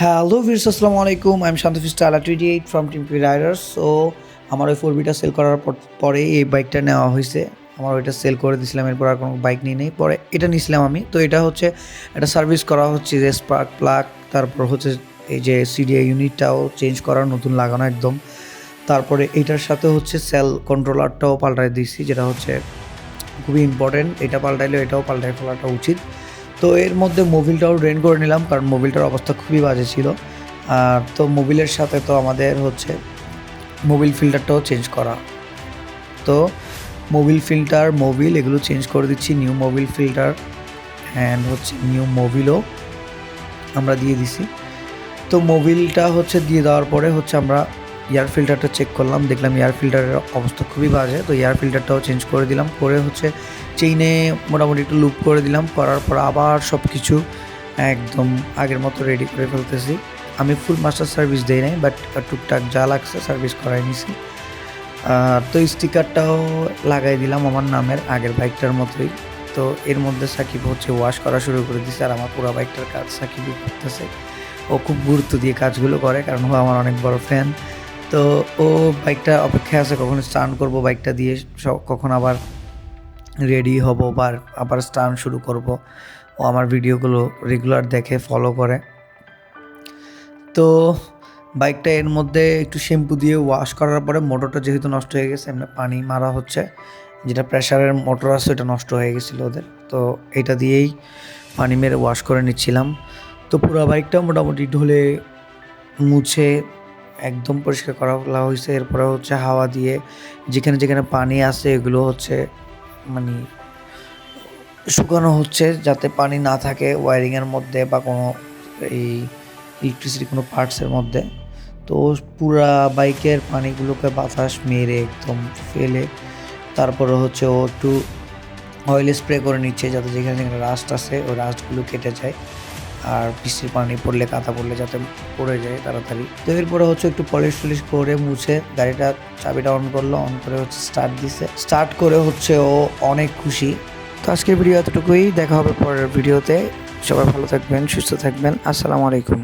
Hello viewers, আসসালামু আলাইকুম। আমি শান্তফিস টালা 28 ফ্রম টিমপি রাইডার্স। সো আমার ওই 4বিটা সেল করার পরেই এই বাইকটা নেওয়া হয়েছে। আমার ওইটা সেল করে দিয়েছিলাম, এরপর আর কোনো বাইক নিই নেই। পরে এটা নিয়েছিলাম আমি। তো এটা হচ্ছে একটা সার্ভিস করা হচ্ছে, যে স্পার্ক প্লাগ, তারপর হচ্ছে এই যে সিডিআই ইউনিটটাও চেঞ্জ করা, নতুন লাগানো একদম। তারপরে এইটার সাথে হচ্ছে সেল কন্ট্রোলারটাও পাল্টাই দিয়েছি, যেটা হচ্ছে খুবই ইম্পর্টেন্ট। এটা পাল্টাইলে এটাও পাল্টাই ফেলাটা উচিত। তো এর মধ্যে মোবিলটাও ড্রেন করে নিলাম, কারণ মোবিলটার অবস্থা খুবই বাজে ছিল। আর তো মোবিলের সাথে তো আমাদের হচ্ছে মোবিল ফিল্টারটাও চেঞ্জ করা। তো মোবিল ফিল্টার, মোবিল এগুলো চেঞ্জ করে দিচ্ছি। নিউ মোবিল ফিল্টার অ্যান্ড হচ্ছে নিউ মোবিলও আমরা দিয়ে দিছি। তো মোবিলটা হচ্ছে দিয়ে দেওয়ার পরে হচ্ছে আমরা এয়ার ফিল্টারটা চেক করলাম, দেখলাম এয়ার ফিল্টারের অবস্থা খুবই বাজে। তো এয়ার ফিল্টারটাও চেঞ্জ করে দিলাম, করে হচ্ছে চেইনে মোটামুটি একটু লুপ করে দিলাম। করার পর আবার সব কিছু একদম আগের মতো রেডি করে ফেলতেছি। আমি ফুল মাস্টার সার্ভিস দিই নাই, বাট টুকটাক যা লাগছে সার্ভিস করাই নিছি। তো স্টিকারটাও লাগাই দিলাম আমার নামের, আগের বাইকটার মতোই। তো এর মধ্যে সাকিব হচ্ছে ওয়াশ করা শুরু করে দিচ্ছে, আর আমার পুরো বাইকটার কাজ সাকিবই করতেছে। ও খুব গুরুত্ব দিয়ে কাজগুলো করে, কারণ ও আমার অনেক বড় ফ্যান। তো ও বাইকটা অপেক্ষায় আছে কখন স্টার্ট করব বাইকটা দিয়ে, কখন আবার রেডি হব বা আবার স্টার্ট শুরু করব। ও আমার ভিডিওগুলো রেগুলার দেখে, ফলো করে। তো বাইকটা এর মধ্যে একটু শ্যাম্পু দিয়ে ওয়াশ করার পরে, মোটরটা যেহেতু নষ্ট হয়ে গেছে, এমনি পানি মারা হচ্ছে, যেটা প্রেশারের মোটর আছে ওটা নষ্ট হয়ে গেছিলো ওদের। তো এটা দিয়েই পানি মেরে ওয়াশ করে নিচ্ছিলাম। তো পুরো বাইকটা মোটামুটি ঢলে মুছে একদম পরিষ্কার করা হয়েছে। এরপরে হচ্ছে হাওয়া দিয়ে যেখানে যেখানে পানি আছে এগুলো হচ্ছে মানে শুকানো হচ্ছে, যাতে পানি না থাকে ওয়ারিংয়ের মধ্যে বা কোনো এই ইলেকট্রিসিটি কোনো পার্টসের মধ্যে। তো পুরা বাইকের পানিগুলোকে বাতাস মেরে একদম ফেলে তারপরে হচ্ছে ও একটু অয়েল স্প্রে করে নিচ্ছে, যাতে যেখানে যেখানে রাস্ট আছে ওই রাস্টগুলো কেটে যায়, আর বৃষ্টির পানি পড়লে, কাদা পড়লে যাতে পড়ে যায় তাড়াতাড়ি। তো এরপরে হচ্ছে একটু পলিশ টলিশ করে মুছে গাড়িটা চাবিটা অন করলো, অন করে হচ্ছে স্টার্ট দিছে। স্টার্ট করে হচ্ছে ও অনেক খুশি। তো আজকের ভিডিও এতটুকুই, দেখা হবে পরের ভিডিওতে। সবাই ভালো থাকবেন, সুস্থ থাকবেন। আসসালামু আলাইকুম।